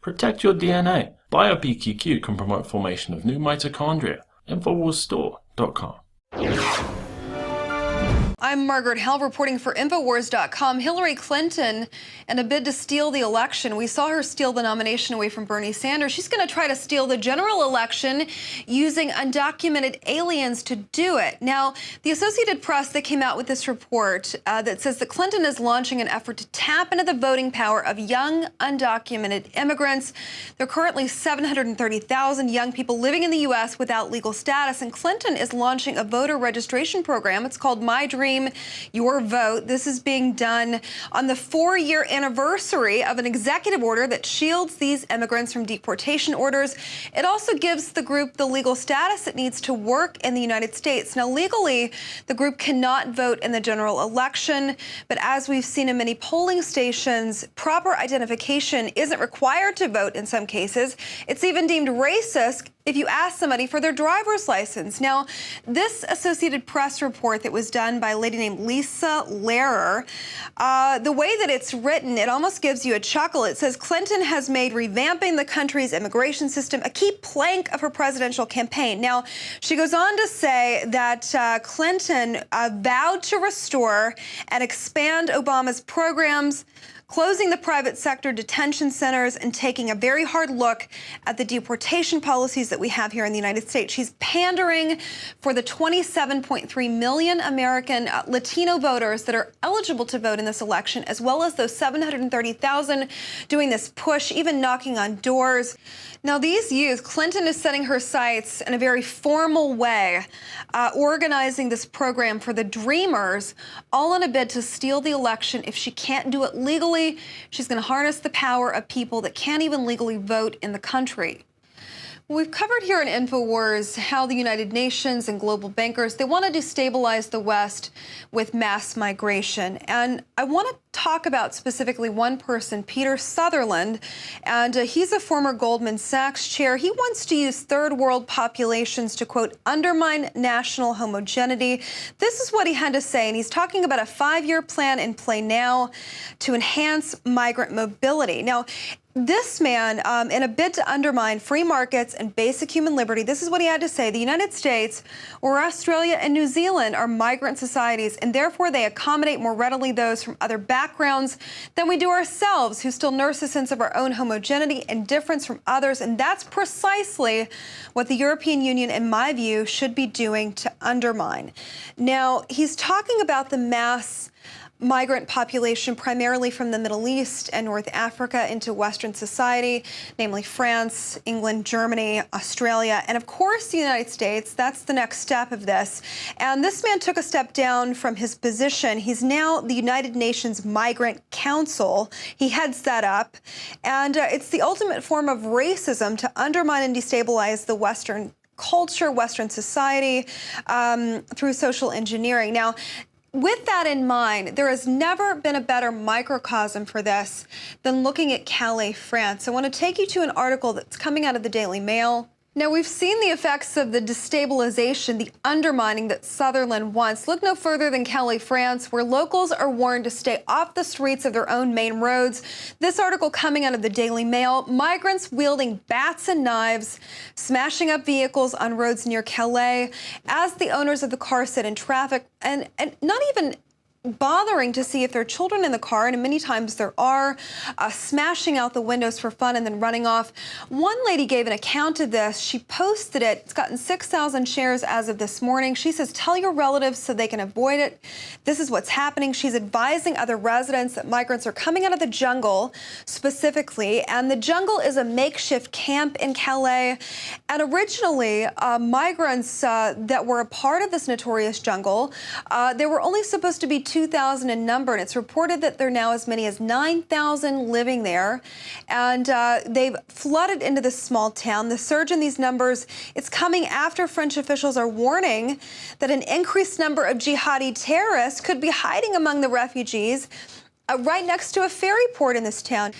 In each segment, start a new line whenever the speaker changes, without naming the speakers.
Protect your DNA. BioPQQ can promote formation of new mitochondria. Infowarsstore.com.
I'm Margaret Hell reporting for Infowars.com. Hillary Clinton, in a bid to steal the election, we saw her steal the nomination away from Bernie Sanders. She's going to try to steal the general election using undocumented aliens to do it. Now, the Associated Press, they came out with this report that says that Clinton is launching an effort to tap into the voting power of young undocumented immigrants. There are currently 730,000 young people living in the U.S. without legal status, and Clinton is launching a voter registration program. It's called My Dream, Your Vote. This is being done on the 4-year anniversary of an executive order that shields these immigrants from deportation orders. It also gives the group the legal status it needs to work in the United States. Now, legally, the group cannot vote in the general election, but as we've seen in many polling stations, proper identification isn't required to vote in some cases. It's even deemed racist if you ask somebody for their driver's license. Now, this Associated Press report that was done by a lady named Lisa Lehrer, the way that it's written, it almost gives you a chuckle. It says Clinton has made revamping the country's immigration system a key plank of her presidential campaign. Now, she goes on to say that Clinton vowed to restore and expand Obama's programs, closing the private sector detention centers and taking a very hard look at the deportation policies that we have here in the United States. She's pandering for the 27.3 million American Latino voters that are eligible to vote in this election, as well as those 730,000 doing this push, even knocking on doors. Now, these youth, Clinton is setting her sights in a very formal way, organizing this program for the Dreamers, all in a bid to steal the election. If she can't do it legally, she's going to harness the power of people that can't even legally vote in the country. We've covered here in Infowars how the United Nations and global bankers, they want to destabilize the West with mass migration. And I want to talk about specifically one person, Peter Sutherland, and he's a former Goldman Sachs chair. He wants to use third world populations to, quote, undermine national homogeneity. This is what he had to say, and he's talking about a 5-year plan in play now to enhance migrant mobility. Now, this man, in a bid to undermine free markets and basic human liberty, this is what he had to say. The United States, or Australia and New Zealand, are migrant societies, and therefore they accommodate more readily those from other backgrounds than we do ourselves, who still nurse a sense of our own homogeneity and difference from others. And that's precisely what the European Union, in my view, should be doing to undermine. Now, he's talking about the mass migrant population primarily from the Middle East and North Africa into Western society, namely France, England, Germany, Australia, and of course the United States. That's the next step of this. And this man took a step down from his position. He's now the United Nations Migrant Council. He heads that up. And it's the ultimate form of racism to undermine and destabilize the Western culture, Western society, through social engineering. Now, with that in mind, there has never been a better microcosm for this than looking at Calais, France. I want to take you to an article that's coming out of the Daily Mail. Now, we've seen the effects of the destabilization, the undermining that Sutherland wants. Look no further than Calais, France, where locals are warned to stay off the streets of their own main roads. This article coming out of the Daily Mail, migrants wielding bats and knives, smashing up vehicles on roads near Calais as the owners of the car sit in traffic and not even bothering to see if there are children in the car, and many times there are, smashing out the windows for fun and then running off. One lady gave an account of this. She posted it. It's gotten 6,000 shares as of this morning. She says, tell your relatives so they can avoid it. This is what's happening. She's advising other residents that migrants are coming out of the jungle specifically, and the jungle is a makeshift camp in Calais. And originally, migrants that were a part of this notorious jungle, they were only supposed to be 2,000 in number, and it's reported that there are now as many as 9,000 living there. And they've flooded into this small town. The surge in these numbers, it's coming after French officials are warning that an increased number of jihadi terrorists could be hiding among the refugees right next to a ferry port in this town.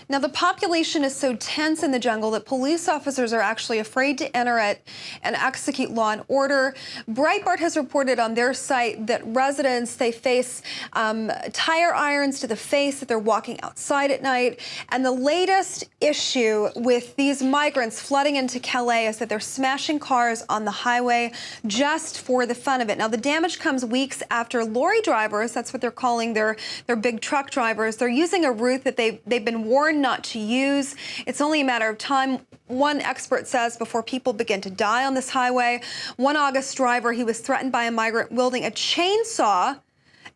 Now, the population is so tense in the jungle that police officers are actually afraid to enter it and execute law and order. Breitbart has reported on their site that residents, they face tire irons to the face if they're walking outside at night. And the latest issue with these migrants flooding into Calais is that they're smashing cars on the highway just for the fun of it. Now, the damage comes weeks after lorry drivers, that's what they're calling their big truck drivers, they're using a route that they've been warned not to use. It's only a matter of time, one expert says, before people begin to die on this highway. One August driver, he was threatened by a migrant wielding a chainsaw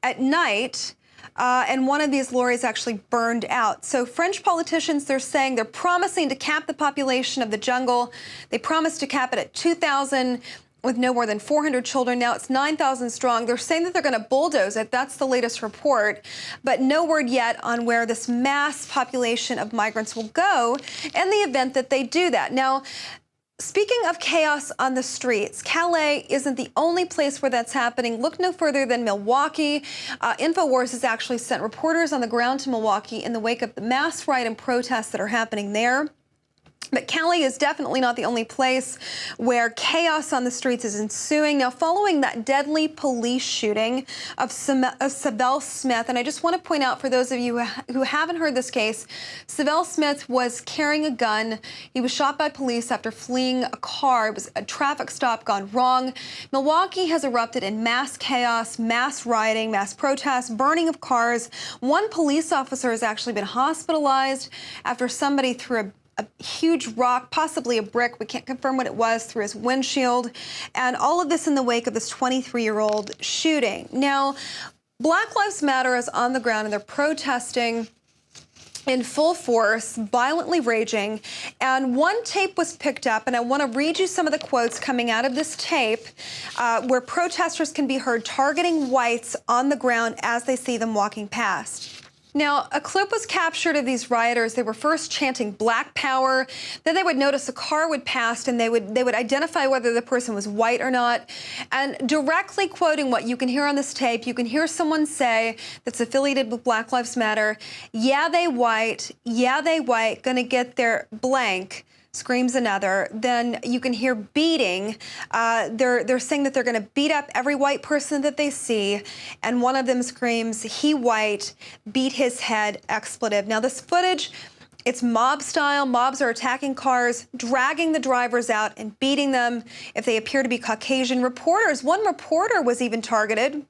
at night, and one of these lorries actually burned out. So French politicians, they're saying they're promising to cap the population of the jungle. They promised to cap it at 2,000. with no more than 400 children. Now it's 9,000 strong. They're saying that they're going to bulldoze it. That's the latest report. But no word yet on where this mass population of migrants will go in the event that they do that. Now, speaking of chaos on the streets, Calais isn't the only place where that's happening. Look no further than Milwaukee. Infowars has actually sent reporters on the ground to Milwaukee in the wake of the mass riot and protests that are happening there. But Calais is definitely not the only place where chaos on the streets is ensuing. Now, following that deadly police shooting of Sylville Smith, and I just want to point out for those of you who haven't heard this case, Sylville Smith was carrying a gun. He was shot by police after fleeing a car. It was a traffic stop gone wrong. Milwaukee has erupted in mass chaos, mass rioting, mass protests, burning of cars. One police officer has actually been hospitalized after somebody threw a huge rock, possibly a brick, we can't confirm what it was, through his windshield. And all of this in the wake of this 23-year-old shooting. Now, Black Lives Matter is on the ground and they're protesting in full force, violently raging. And one tape was picked up, and I want to read you some of the quotes coming out of this tape where protesters can be heard targeting whites on the ground as they see them walking past. Now, a clip was captured of these rioters. They were first chanting Black Power. Then they would notice a car would pass, and they would identify whether the person was white or not. And directly quoting what you can hear on this tape, you can hear someone say that's affiliated with Black Lives Matter, "Yeah, they white. Yeah, they white. Gonna get their blank." Screams another. Then you can hear beating. They're saying that they're going to beat up every white person that they see. And one of them screams, "He white, beat his head," expletive. Now this footage, it's mob style. Mobs are attacking cars, dragging the drivers out and beating them if they appear to be Caucasian. Reporters, one reporter was even targeted.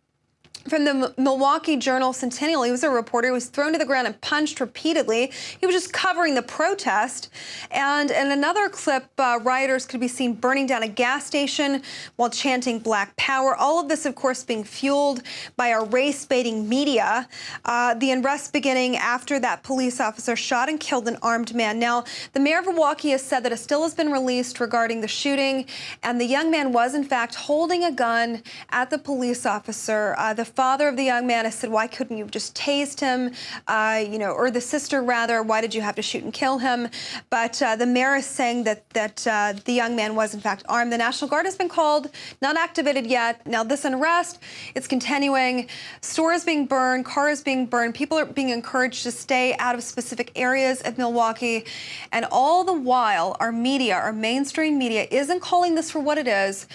From the Milwaukee Journal Centennial, he was a reporter. He was thrown to the ground and punched repeatedly. He was just covering the protest. And in another clip, rioters could be seen burning down a gas station while chanting Black Power. All of this, of course, being fueled by our race-baiting media. The unrest beginning after that police officer shot and killed an armed man. Now, the mayor of Milwaukee has said that a still has been released regarding the shooting, and the young man was, in fact, holding a gun at the police officer. The father of the young man has said, "Why couldn't you have just tased him?" Or the sister, rather, "Why did you have to shoot and kill him?" But the mayor is saying that the young man was, in fact, armed. The National Guard has been called, not activated yet. Now, this unrest, it's continuing. Stores being burned, cars being burned. People are being encouraged to stay out of specific areas of Milwaukee. And all the while, our media, our mainstream media, isn't calling this for what it is.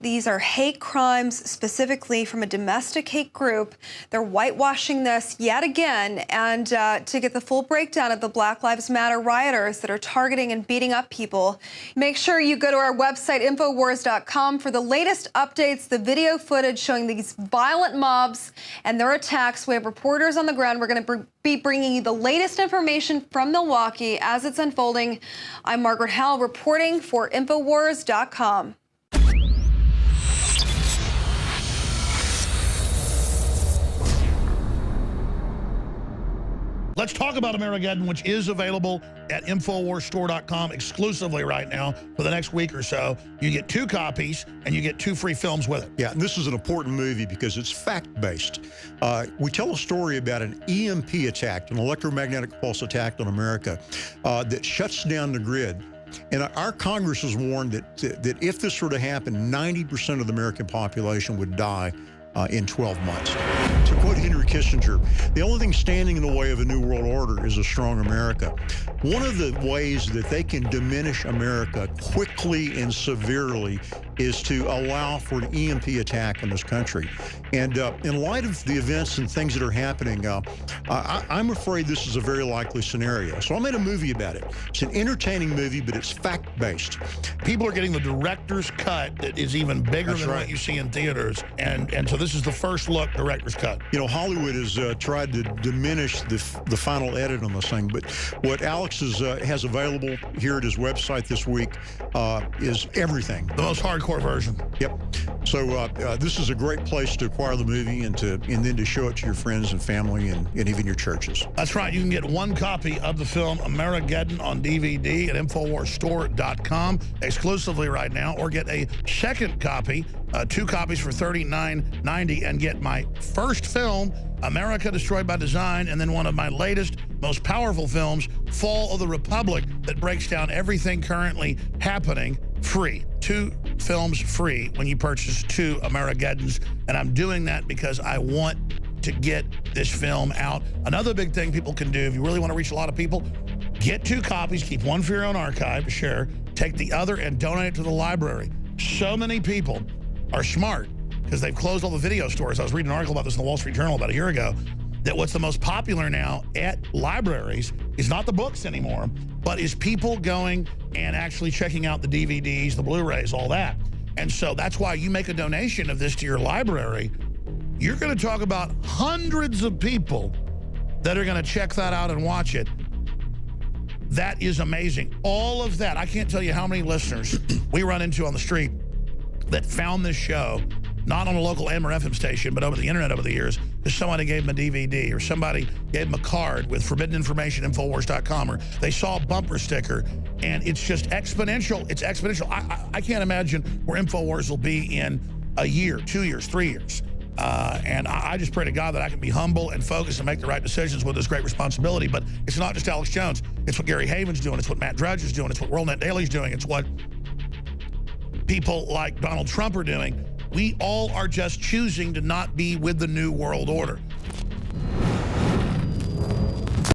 These are hate crimes, specifically from a domestic hate group. They're whitewashing this yet again. And to get the full breakdown of the Black Lives Matter rioters that are targeting and beating up people, make sure you go to our website, Infowars.com, for the latest updates, the video footage showing these violent mobs and their attacks. We have reporters on the ground. We're going to be bringing you the latest information from Milwaukee as it's unfolding. I'm Margaret Howell reporting for Infowars.com.
Let's talk about Amerigeddon, which is available at InfoWarsStore.com exclusively right now for the next week or so. You get 2 copies, and you get 2 free films with it.
Yeah, and this is an important movie because it's fact-based. We tell a story about an EMP attack, an electromagnetic pulse attack on America, that shuts down the grid. And our Congress has warned that if this were to happen, 90% of the American population would die in 12 months. To quote Henry Kissinger, the only thing standing in the way of a new world order is a strong America. One of the ways that they can diminish America quickly and severely is to allow for an EMP attack on this country. And in light of the events and things that are happening, I'm afraid this is a very likely scenario. So I made a movie about it. It's an entertaining movie, but it's fact-based.
People are getting the director's cut that is even bigger than what you see in theaters. And so this is the first look director's cut.
You know, Hollywood has tried to diminish the final edit on this thing, but what Alex has available here at his website this week is everything.
The most hardcore version.
Yep. So this is a great place to acquire the movie and then to show it to your friends and family and even your churches.
That's right. You can get one copy of the film Amerigeddon on DVD at InfoWarsStore.com exclusively right now, or get a second copy, 2 copies for $39.90, and get my first film, America Destroyed by Design, and then one of my latest, most powerful films, Fall of the Republic, that breaks down everything currently happening, free. 2 films free when you purchase 2 Amerigeddons, and I'm doing that because I want to get this film out. Another big thing people can do, if you really want to reach a lot of people, get 2 copies, keep one for your own archive to share, take the other and donate it to the library. So many people are smart because they've closed all the video stores. I was reading an article about this in the Wall Street Journal about a year ago, that what's the most popular now at libraries is not the books anymore, but is people going and actually checking out the DVDs, the Blu-rays, all that. And so that's why you make a donation of this to your library. You're going to talk about hundreds of people that are going to check that out and watch it. That is amazing. All of that, I can't tell you how many listeners we run into on the street that found this show, not on a local AM or FM station, but over the internet over the years, because somebody gave them a DVD or somebody gave them a card with forbidden information, Infowars.com, or they saw a bumper sticker, and it's just exponential. It's exponential. I can't imagine where Infowars will be in a year, 2 years, 3 years. And I just pray to God that I can be humble and focused and make the right decisions with this great responsibility. But it's not just Alex Jones. It's what Gary Haven's doing. It's what Matt Drudge is doing. It's what WorldNet Daily's doing. It's what people like Donald Trump are doing. We all are just choosing to not be with the New World Order.